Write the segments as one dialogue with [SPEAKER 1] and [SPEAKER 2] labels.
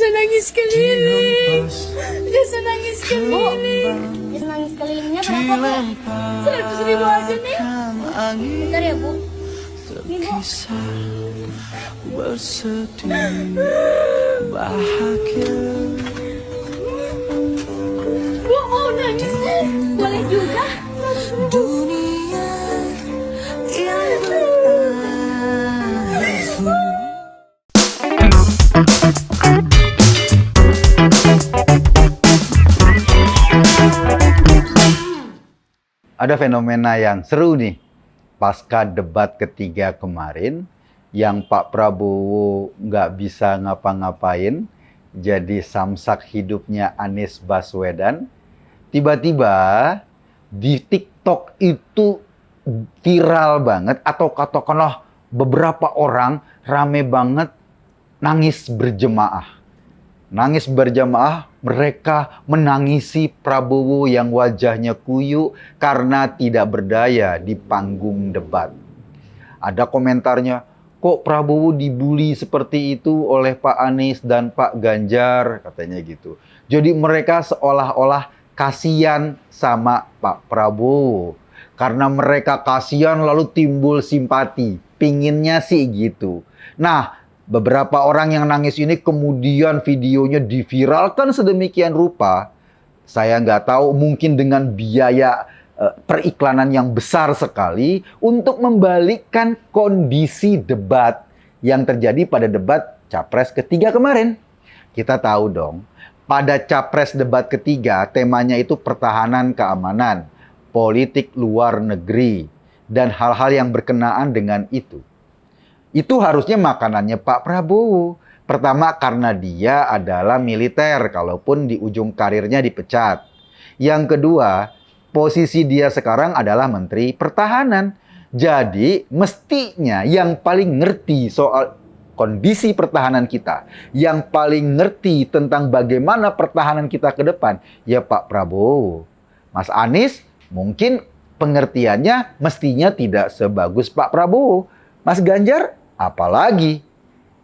[SPEAKER 1] nangis keliling. Jasa nangis keliling.
[SPEAKER 2] Jasa nangis kelilingnya berapa, Bu?
[SPEAKER 1] 100.000 aja nih.
[SPEAKER 2] Bentar ya, Bu.
[SPEAKER 3] Bersedih bahagia.
[SPEAKER 1] Bu mau nangis deh.
[SPEAKER 2] Boleh juga.
[SPEAKER 3] Dunia yang berakhir.
[SPEAKER 4] Ada fenomena yang seru nih pasca debat ketiga kemarin yang Pak Prabowo nggak bisa ngapa-ngapain, jadi samsak hidupnya Anies Baswedan. Tiba-tiba di TikTok itu viral banget, atau katakanlah beberapa orang rame banget nangis berjemaah. Nangis berjamaah, mereka menangisi Prabowo yang wajahnya kuyuk karena tidak berdaya di panggung debat. Ada komentarnya, kok Prabowo dibully seperti itu oleh Pak Anies dan Pak Ganjar, katanya gitu. Jadi mereka seolah-olah kasihan sama Pak Prabowo. Karena mereka kasihan lalu timbul simpati, pinginnya sih gitu. Nah, beberapa orang yang nangis ini kemudian videonya diviralkan sedemikian rupa. Saya nggak tahu, mungkin dengan biaya periklanan yang besar sekali untuk membalikkan kondisi debat yang terjadi pada debat Capres ketiga kemarin. Kita tahu dong, pada Capres debat ketiga temanya itu pertahanan keamanan, politik luar negeri, dan hal-hal yang berkenaan dengan itu. Itu harusnya makanannya Pak Prabowo. Pertama karena dia adalah militer, kalaupun di ujung karirnya dipecat. Yang kedua, posisi dia sekarang adalah Menteri Pertahanan. Jadi mestinya yang paling ngerti soal kondisi pertahanan kita, yang paling ngerti tentang bagaimana pertahanan kita ke depan, ya Pak Prabowo. Mas Anies mungkin pengertiannya mestinya tidak sebagus Pak Prabowo. Mas Ganjar apalagi.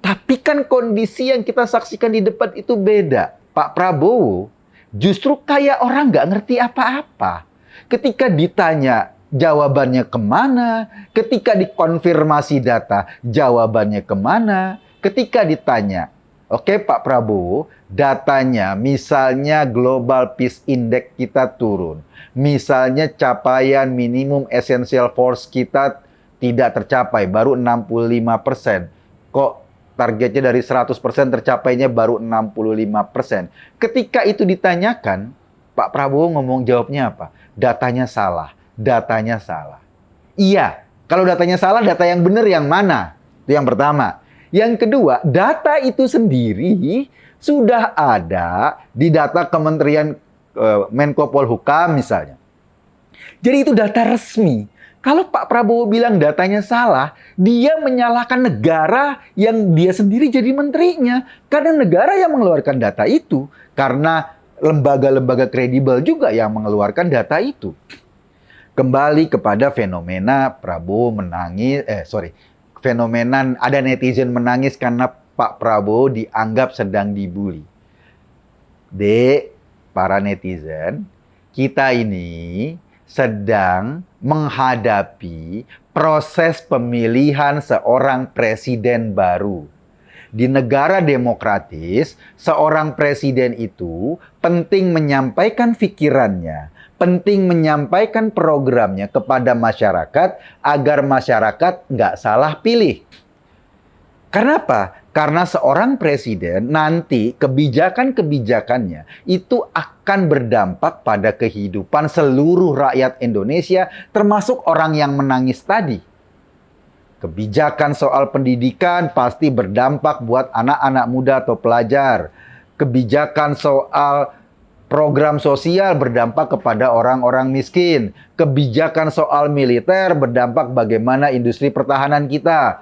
[SPEAKER 4] Tapi kan kondisi yang kita saksikan di debat itu beda. Pak Prabowo justru kayak orang nggak ngerti apa-apa. Ketika ditanya jawabannya kemana, ketika dikonfirmasi data jawabannya kemana, ketika ditanya, oke Pak Prabowo, datanya misalnya Global Peace Index kita turun. Misalnya capaian minimum essential force kita tidak tercapai, baru 65%. Kok targetnya dari 100% tercapainya baru 65%. Ketika itu ditanyakan, Pak Prabowo ngomong jawabnya apa? Datanya salah, datanya salah. Iya, kalau datanya salah, data yang benar yang mana? Itu yang pertama. Yang kedua, data itu sendiri sudah ada di data Kementerian Menko Polhukam misalnya. Jadi itu data resmi. Kalau Pak Prabowo bilang datanya salah, dia menyalahkan negara yang dia sendiri jadi menterinya. Karena negara yang mengeluarkan data itu. Karena lembaga-lembaga kredibel juga yang mengeluarkan data itu. Kembali kepada fenomena Prabowo menangis, fenomena ada netizen menangis karena Pak Prabowo dianggap sedang dibully. Para netizen, kita ini sedang menghadapi proses pemilihan seorang presiden baru. Di negara demokratis, seorang presiden itu penting menyampaikan pikirannya, penting menyampaikan programnya kepada masyarakat agar masyarakat nggak salah pilih. Kenapa? Karena seorang presiden nanti kebijakan-kebijakannya itu akan berdampak pada kehidupan seluruh rakyat Indonesia, termasuk orang yang menangis tadi. Kebijakan soal pendidikan pasti berdampak buat anak-anak muda atau pelajar. Kebijakan soal program sosial berdampak kepada orang-orang miskin. Kebijakan soal militer berdampak bagaimana industri pertahanan kita.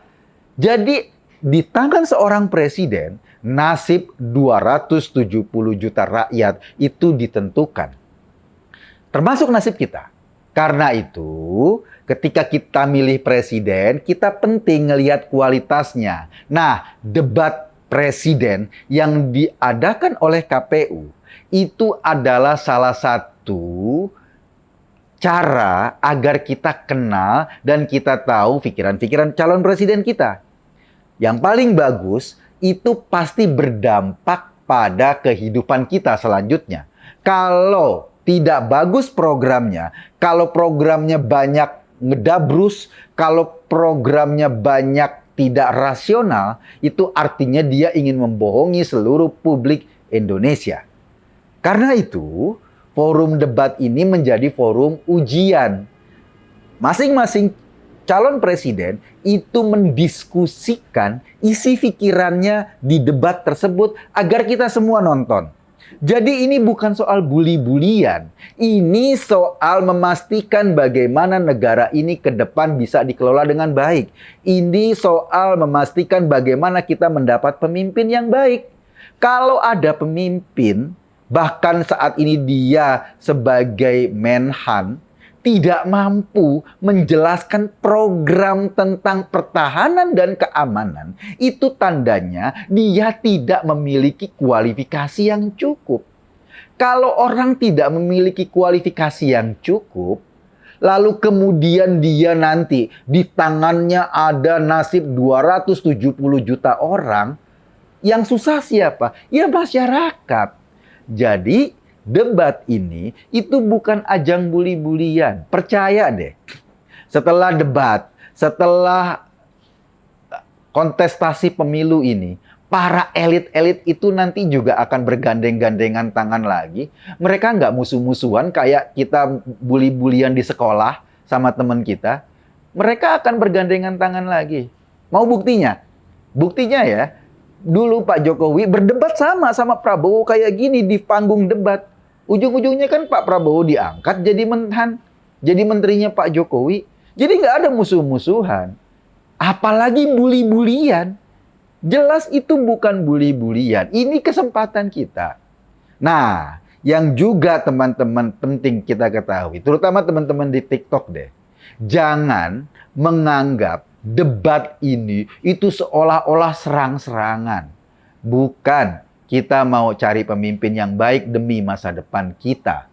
[SPEAKER 4] Jadi di tangan seorang presiden, nasib 270 juta rakyat itu ditentukan. Termasuk nasib kita. Karena itu, ketika kita milih presiden, kita penting ngelihat kualitasnya. Nah, debat presiden yang diadakan oleh KPU itu adalah salah satu cara agar kita kenal dan kita tahu pikiran-pikiran calon presiden kita. Yang paling bagus itu pasti berdampak pada kehidupan kita selanjutnya. Kalau tidak bagus programnya, kalau programnya banyak ngedabrus, kalau programnya banyak tidak rasional, itu artinya dia ingin membohongi seluruh publik Indonesia. Karena itu, forum debat ini menjadi forum ujian. Masing-masing calon presiden itu mendiskusikan isi pikirannya di debat tersebut agar kita semua nonton. Jadi ini bukan soal bully-bulian. Ini soal memastikan bagaimana negara ini ke depan bisa dikelola dengan baik. Ini soal memastikan bagaimana kita mendapat pemimpin yang baik. Kalau ada pemimpin, bahkan saat ini dia sebagai Menhan, tidak mampu menjelaskan program tentang pertahanan dan keamanan, itu tandanya dia tidak memiliki kualifikasi yang cukup. Kalau orang tidak memiliki kualifikasi yang cukup, lalu kemudian dia nanti di tangannya ada nasib 270 juta orang, yang susah siapa? Ya masyarakat. Jadi debat ini itu bukan ajang bully-bulian. Percaya deh. Setelah debat, setelah kontestasi pemilu ini, para elit-elit itu nanti juga akan bergandeng-gandengan tangan lagi. Mereka nggak musuh-musuhan kayak kita bully-bulian di sekolah sama teman kita. Mereka akan bergandengan tangan lagi. Mau buktinya? Buktinya ya, dulu Pak Jokowi berdebat sama Prabowo kayak gini di panggung debat. Ujung-ujungnya kan Pak Prabowo diangkat jadi Menhan, jadi menterinya Pak Jokowi. Jadi nggak ada musuh-musuhan. Apalagi bully-bulian. Jelas itu bukan bully-bulian. Ini kesempatan kita. Nah, yang juga teman-teman penting kita ketahui, terutama teman-teman di TikTok deh. Jangan menganggap debat ini itu seolah-olah serang-serangan. Bukan. Kita mau cari pemimpin yang baik demi masa depan kita.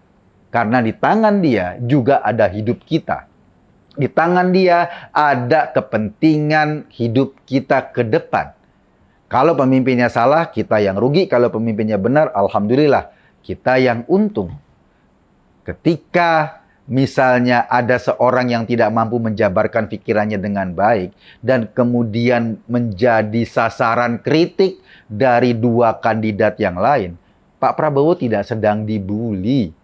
[SPEAKER 4] Karena di tangan dia juga ada hidup kita. Di tangan dia ada kepentingan hidup kita ke depan. Kalau pemimpinnya salah, kita yang rugi. Kalau pemimpinnya benar, alhamdulillah, kita yang untung. Ketika misalnya ada seorang yang tidak mampu menjabarkan pikirannya dengan baik dan kemudian menjadi sasaran kritik dari dua kandidat yang lain, Pak Prabowo tidak sedang dibully.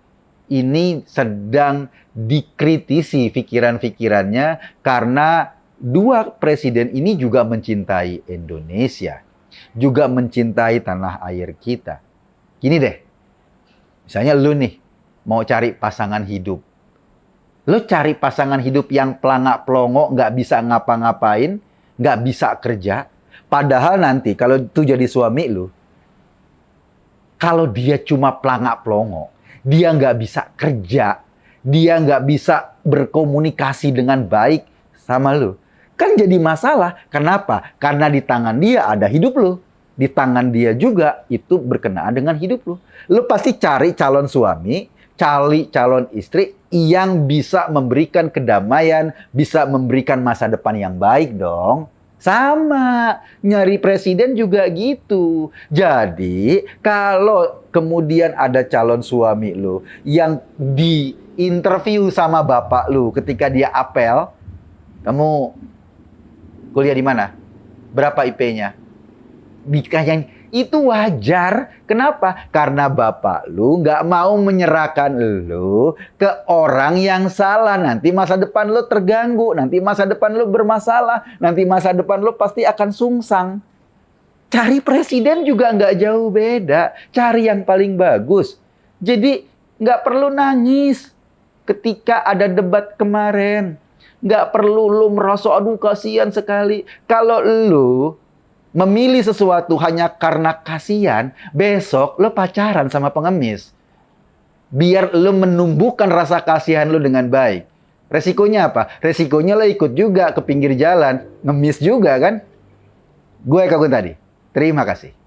[SPEAKER 4] Ini sedang dikritisi pikiran-pikirannya karena dua presiden ini juga mencintai Indonesia, juga mencintai tanah air kita. Gini deh, misalnya lu nih mau cari pasangan hidup. Lo cari pasangan hidup yang pelangak-pelongo, nggak bisa ngapa-ngapain, nggak bisa kerja. Padahal nanti kalau itu jadi suami lo, kalau dia cuma pelangak-pelongo, dia nggak bisa kerja, dia nggak bisa berkomunikasi dengan baik sama lo, kan jadi masalah. Kenapa? Karena di tangan dia ada hidup lo. Di tangan dia juga itu berkenaan dengan hidup lo. Lo pasti cari calon suami, cari calon istri yang bisa memberikan kedamaian, bisa memberikan masa depan yang baik dong. Sama, nyari presiden juga gitu. Jadi, kalau kemudian ada calon suami lu yang di interview sama bapak lu ketika dia apel, kamu kuliah di mana? Berapa IP-nya? Itu wajar. Kenapa? Karena bapak lu nggak mau menyerahkan lu ke orang yang salah. Nanti masa depan lu terganggu. Nanti masa depan lu bermasalah. Nanti masa depan lu pasti akan sungsang. Cari presiden juga nggak jauh beda. Cari yang paling bagus. Jadi nggak perlu nangis ketika ada debat kemarin. Nggak perlu lu merasa, aduh kasihan sekali. Kalau lu memilih sesuatu hanya karena kasihan, besok lo pacaran sama pengemis. Biar lo menumbuhkan rasa kasihan lo dengan baik. Resikonya apa? Resikonya lo ikut juga ke pinggir jalan, ngemis juga kan? Gue kaku tadi. Terima kasih.